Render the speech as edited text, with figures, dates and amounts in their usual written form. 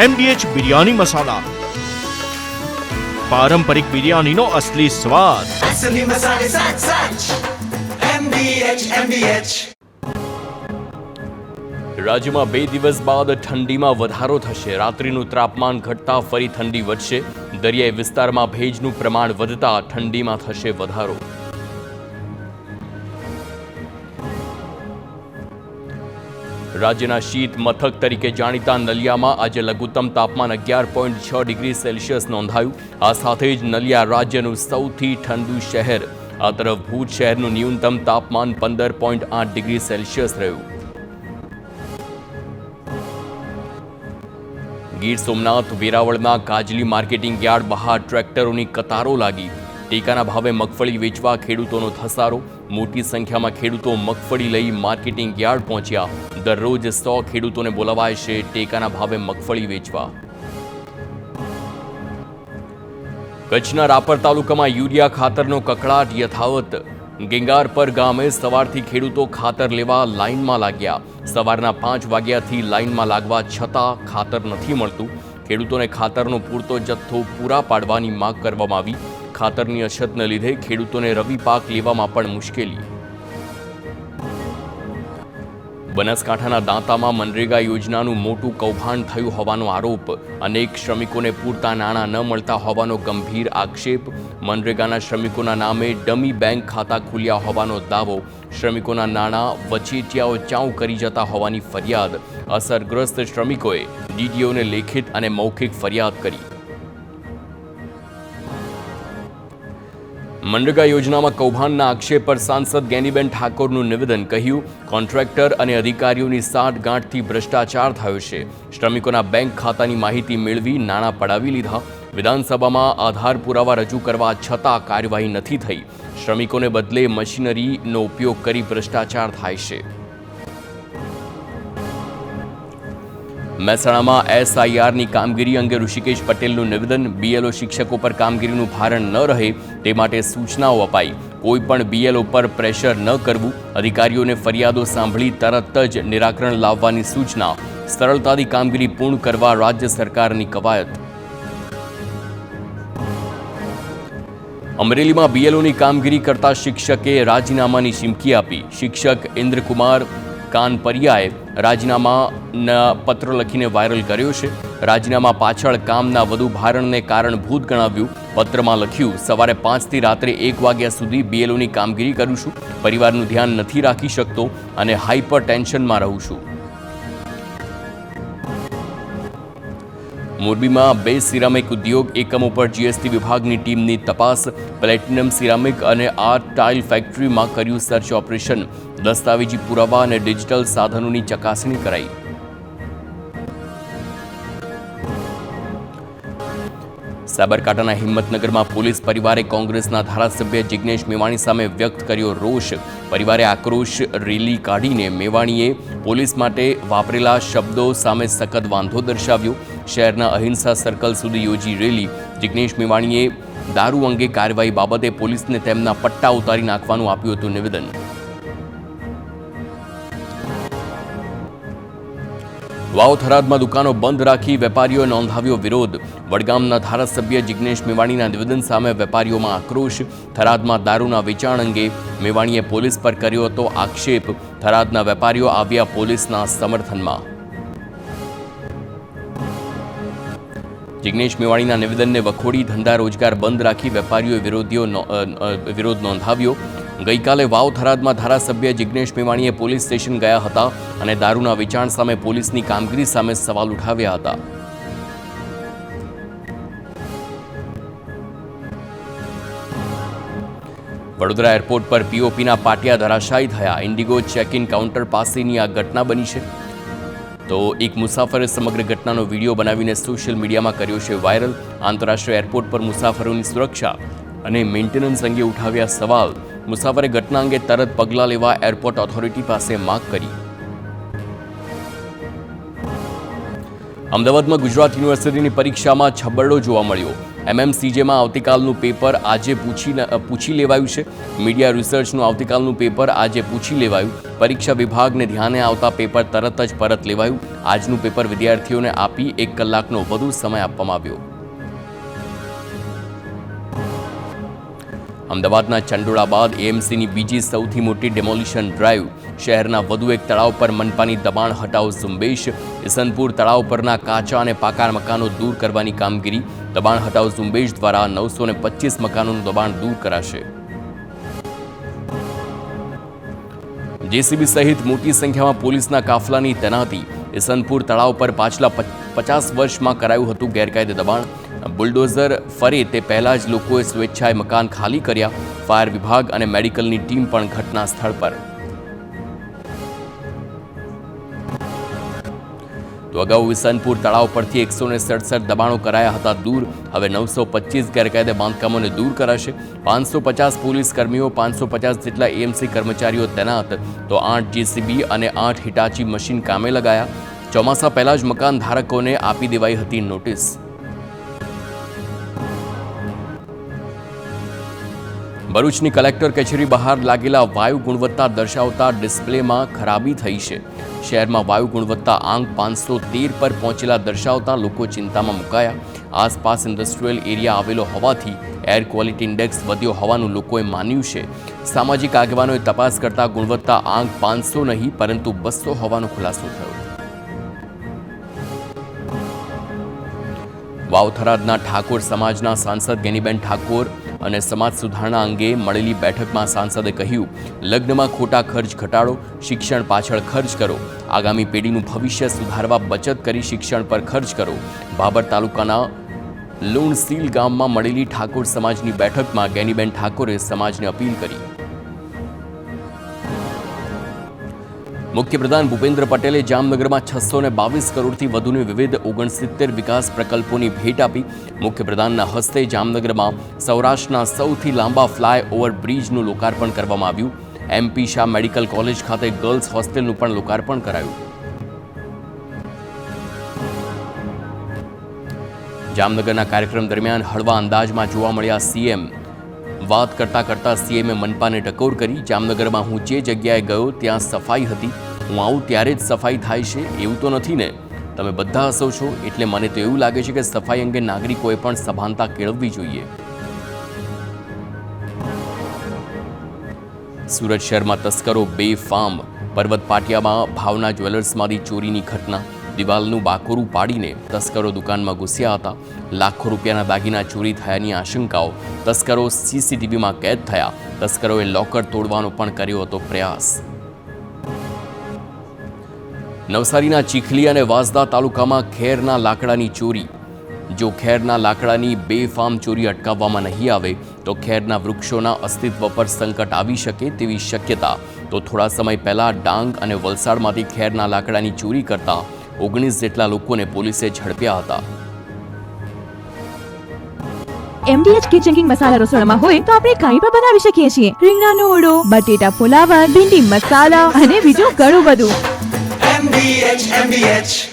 MDH biryani મસાલા, પારંપરિક બિરયાનીનો અસલી સ્વાદ. असली मसाले सच सच MDH રાજ્યમાં 2 દિવસ બાદ ઠંડીમાં વધારો થશે. રાત્રિનું તાપમાન ઘટતા ફરી ઠંડી વધશે. દરિયાઈ વિસ્તારમાં ભેજનું પ્રમાણ વધતા ઠંડીમાં થશે વધારો. રાજ્યના શીત મથક તરીકે જાણીતા નલિયામાં આજે લઘુત્તમ તાપમાન 11.6 ડિગ્રી સેલ્સિયસ નોંધાયું. આ સાથે જ નલિયા રાજ્યનું સૌથી ઠંડુ શહેર. આ તરફ ભુજ શહેરનું ન્યૂનતમ તાપમાન 15.8 ડિગ્રી સેલ્સિયસ રહ્યું. ગીર સોમનાથ વેરાવળના કાજલી માર્કેટિંગ યાર્ડ બહાર ટ્રેક્ટરોની કતારો લાગી. ટેકાના ભાવે મગફળી વેચવા ખેડૂતોનો ધસારો. મોટી સંખ્યામાં ખેડૂતો મગફળી લઈ માર્કેટિંગ યાર્ડ પહોંચ્યા. દરરોજ 100 ખેડૂતોને બોલાવાય છે ટેકાના ભાવે મગફળી વેચવા. કચ્છના રાપર તાલુકામાં યુરિયા ખાતરનો કકળાટ યથાવત. ગેંગારપર ગામે સવારથી ખેડૂતો ખાતર લેવા લાઇનમાં લાગ્યા. સવારના 5 વાગ્યાથી લાઇનમાં લાગવા છતાં ખાતર નથી મળતું. ખેડૂતોને ખાતરનો પૂરતો જથ્થો પૂરા પાડવાની માંગ કરવામાં આવી. ખાતરની અછતને લીધે ખેડૂતોને રવિ પાક લેવામાં પણ મુશ્કેલી. બનાસકાંઠાના દાંતામાં મનરેગા યોજનાનું મોટું કૌભાંડ થયું હોવાનો આરોપ. અનેક શ્રમિકોને પૂરતા નાણાં ન મળતા હોવાનો ગંભીર આક્ષેપ. મનરેગાના શ્રમિકોના નામે ડમી બેંક ખાતા ખુલ્યા હોવાનો દાવો. શ્રમિકોના નાણાં વચેટિયાઓ ચાઉ કરી જતા હોવાની ફરિયાદ. અસરગ્રસ્ત શ્રમિકોએ ડીડીઓને લેખિત અને મૌખિક ફરિયાદ કરી. મનરેગા યોજનામાં કૌભાંડના આક્ષેપ પર સાંસદ ગેનીબેન ઠાકોરનું નિવેદન. કહ્યું, કોન્ટ્રાક્ટર અને અધિકારીઓની સાંઠગાંઠથી ભ્રષ્ટાચાર થયો છે. શ્રમિકોના બેંક ખાતાની માહિતી મેળવી નાણાં પડાવી લીધા. વિધાનસભામાં આધાર પુરાવા રજૂ કરવા છતાં કાર્યવાહી નથી થઈ. શ્રમિકોને બદલે મશીનરીનો ઉપયોગ કરી ભ્રષ્ટાચાર થાય છે. મહેસાણામાં SIRની કામગીરી અંગે ઋષિકેશ પટેલનું નિવેદન. BLO શિક્ષકો પર કામગીરીનું ભારણ ન રહે તે માટે સૂચનાઓ અપાઈ. કોઈ પણ BLO પર પ્રેશર ન કરવું. અધિકારીઓને ફરિયાદો સાંભળી તરત જ નિરાકરણ લાવવાની સૂચના. સરળતાથી કામગીરી પૂર્ણ કરવા રાજ્ય સરકારની કવાયત. અમરેલીમાં BLOની કામગીરી કરતા શિક્ષકે રાજીનામાની ચીમકી આપી. શિક્ષક ઇન્દ્રકુમાર કાનપરિયાએ રાજીનામાના પત્ર લખીને વાયરલ કર્યો છે. રાજીનામા પાછળ કામના વધુ ભારણને કારણભૂત ગણાવ્યું. પત્રમાં લખ્યું, સવારે 5 થી રાત્રે 1 વાગ્યા સુધી BLOની કામગીરી કરું છું. પરિવારનું ધ્યાન નથી રાખી શકતો અને હાઈપર ટેન્શનમાં રહું છું. મોરબીમાં 2 સિરામિક ઉદ્યોગ એકમો પર GST વિભાગની ટીમની તપાસ. પ્લેટિનમ સિરામિક અને આર્ટ ટાઇલ ફેક્ટરીમાં કર્યું સર્ચ ઓપરેશન. દસ્તાવેજી પુરાવા અને ડિજિટલ સાધનોની ચકાસણી કરાઈ. સાબરકાંઠાના હિંમતનગરમાં પોલીસ પરિવારે કોંગ્રેસના ધારાસભ્ય જિગ્નેશ મેવાણી સામે વ્યક્ત કર્યો રોષ. પરિવારે આક્રોશ રેલી કાઢીને મેવાણીએ પોલીસ માટે વાપરેલા શબ્દો સામે સખત વાંધો દર્શાવ્યો. શહેરના અહિંસા સર્કલ સુધી યોજી રેલી. જિગ્નેશ મેવાણીએ દારૂ અંગે કાર્યવાહી બાબતે પોલીસને તેમના પટ્ટા ઉતારી નાખવાનું આપ્યું હતું નિવેદન. વાવ થરાદમાં દુકાનો બંધ રાખી વેપારીઓએ નોંધાવ્યો વિરોધ. વડગામના ધારાસભ્ય જિગ્નેશ મેવાણીના નિવેદન સામે વેપારીઓમાં આક્રોશ. થરાદમાં દારૂના વેચાણ અંગે મેવાણીએ પોલીસ પર કર્યો હતો આક્ષેપ. થરાદના વેપારીઓ આવ્યા પોલીસના સમર્થનમાં. જિગ્નેશ મેવાણીના નિવેદનને વખોડી ધંધા રોજગાર બંધ રાખી વેપારીઓએ વિરોધ નોંધાવ્યો. ગઈકાલે વાવ થરાદમાં ધારાસભ્ય જિગ્નેશ મેવાણીએ પોલીસ સ્ટેશન ગયા હતા અને દારૂના વેચાણ સામે પોલીસની કામગીરી સામે સવાલ ઉઠાવ્યા હતા. વડોદરા એરપોર્ટ પર POPના પાટિયા ધરાશાયી થયા. ઇન્ડિગો ચેક ઇન કાઉન્ટર પાસેની આ ઘટના બની છે. તો એક મુસાફરે સમગ્ર ઘટનાનો વિડીયો બનાવીને સોશિયલ મીડિયામાં કર્યો છે વાયરલ. આંતરરાષ્ટ્રીય એરપોર્ટ પર મુસાફરોની સુરક્ષા અને મેન્ટેનન્સ અંગે ઉઠાવ્યા સવાલ. મુસાફરે ઘટના અંગે તરત પગલાં લેવા એરપોર્ટ ઓથોરિટી પાસે માંગ કરી. અમદાવાદમાં ગુજરાત યુનિવર્સિટીની પરીક્ષામાં છબરડો જોવા મળ્યો. MMCJમાં આવતીકાલનું પેપર આજે પૂછી લેવાયું છે. મીડિયા રિસર્ચનું આવતીકાલનું પેપર આજે પૂછી લેવાયું. પરીક્ષા વિભાગને ધ્યાને આવતા પેપર તરત જ પરત લેવાયું. આજનું પેપર વિદ્યાર્થીઓને આપી 1 કલાકનો વધુ સમય આપવામાં આવ્યો. અમદાવાદના ચંડોળા બાદ AMCની બીજી સૌથી મોટી ડેમોલિશન ડ્રાઈવ. શહેરના વધુ એક તળાવ પર મનપાની દબાણ હટાવ ઝુંબેશ. ઇસનપુર તળાવ પરના કાચા અને પાકા મકાનો દૂર કરવાની કામગીરી. દબાણ હટાવ ઝુંબેશ દ્વારા 925 મકાનોનું દબાણ દૂર કરાશે. JCB સહિત મોટી સંખ્યામાં પોલીસના કાફલાની તૈનાતી. ઇસનપુર તળાવ પર પાછલા 50 વર્ષમાં કરાયું હતું ગેરકાયદે દબાણ. બુલડોઝર ફરે તે પહેલા જ લોકોએ સ્વેચ્છાએ મકાન ખાલી કર્યા. ફાયર વિભાગ અને મેડિકલની ટીમ પણ ઘટના સ્થળ પર. તો અગાઉ વિસનપુર તળાવ પરથી 167 દબાણો કરાયા હતા દૂર. હવે 925 ગેરકાયદે બાંધકામોને દૂર કરાશે. 550 પોલીસ કર્મીઓ, 550 જેટલા AMC કર્મચારીઓ તૈનાત. તો 8 JCB અને 8 હિટાચી મશીન કામે લગાયા. ચોમાસા પહેલા જ મકાન ધારકોને આપી દેવાઈ હતી નોટિસ. ભરૂચની કલેક્ટર કચેરી બહાર લાગેલા વાયુ ગુણવત્તા દર્શાવતા ડિસ્પ્લેમાં ખરાબી થઈ છે. શહેરમાં વાયુ ગુણવત્તા આંક 513 પર પહોંચેલા દર્શાવતા લોકો ચિંતામાં મુકાયા. આસપાસ ઇન્ડસ્ટ્રીયલ એરિયા આવેલો હોવાથી એર ક્વોલિટી ઇન્ડેક્સ વધ્યો હોવાનું લોકોએ માન્યું છે. સામાજિક આગેવાનોએ તપાસ કરતા ગુણવત્તા આંક 500 નહીં પરંતુ 200 હોવાનો ખુલાસો થયો. વાવથરાદના ઠાકોર સમાજના સાંસદ ગેનીબેન ઠાકોર અને સમાજ સુધારણા અંગે મળેલી બેઠકમાં સાંસદે કહ્યું, લગ્નમાં ખોટા ખર્ચ ઘટાડો, શિક્ષણ પાછળ ખર્ચ કરો, આગામી પેઢીનું ભવિષ્ય સુધારવા બચત કરી શિક્ષણ પર ખર્ચ કરો. બાબર તાલુકાના લુણસીલ ગામમાં મળેલી ઠાકોર સમાજની બેઠકમાં ગેનીબેન ઠાકોરે સમાજને અપીલ કરી. મુખ્યપ્રધાન ભૂપેન્દ્ર પટેલે જામનગરમાં 622 કરોડથી વધુની વિવિધ 69 વિકાસ પ્રકલ્પોની ભેટ આપી. મુખ્યપ્રધાનના હસ્તે જામનગરમાં સૌરાષ્ટ્રના સૌથી લાંબા ફ્લાયઓવર બ્રિજનું લોકાર્પણ કરવામાં આવ્યું. MP શાહ મેડિકલ કોલેજ ખાતે ગર્લ્સ હોસ્ટેલનું પણ લોકાર્પણ કરાયું. જામનગરના કાર્યક્રમ દરમિયાન હળવા અંદાજમાં જોવા મળ્યા CM. વાત કરતા CMએ મનપાને ટકોર કરી. જામનગરમાં હું જે જગ્યાએ ગયો ત્યાં સફાઈ હતી. હું આવું ત્યારે જ સફાઈ થાય છે એવું તો નથી ને? તમે બધા હસો છો એટલે મને તો એવું લાગે છે કે સફાઈ અંગે નાગરિકોએ પણ સભાનતા કેળવવી જોઈએ. સુરત શહેરમાં તસ્કરો બેફામ. પર્વત પાટિયામાં ભાવના જ્વેલર્સમાંથી ચોરીની ઘટના. દિવાલનું બાકોરું પાડીને તસ્કરો દુકાનમાં ઘૂસ્યા હતા. લાખો રૂપિયાના દાગીના ચોરી થયાની આશંકાઓ. તસ્કરો CCTVમાં કેદ થયા. તસ્કરોએ લોકર તોડવાનો પણ કર્યો હતો પ્રયાસ. નવસારીના ચીખલી અને વાંસદા તાલુકામાં ખેરના લાકડાની ચોરી. જો ખેરના લાકડાની બેફામ ચોરી અટકાવવામાં નહીં આવે તો ખેરના વૃક્ષોના અસ્તિત્વ પર સંકટ આવી શકે તેવી શક્યતા. તો થોડા સમય પહેલા ડાંગ અને વલસાડમાંથી ખેરના લાકડાની ચોરી કરતા 19 જેટલા લોકોને પોલીસે ઝડપ્યા હતા. MDH કિચન કિંગ મસાલા રસોડામાં હોય તો આપણે કાંઈ પણ બનાવી શકીએ છીએ. રીંગણાનો ઓળો, બટેટા ફુલાવર, ભીંડી મસાલા અને બીજું ઘણું બધું. MDH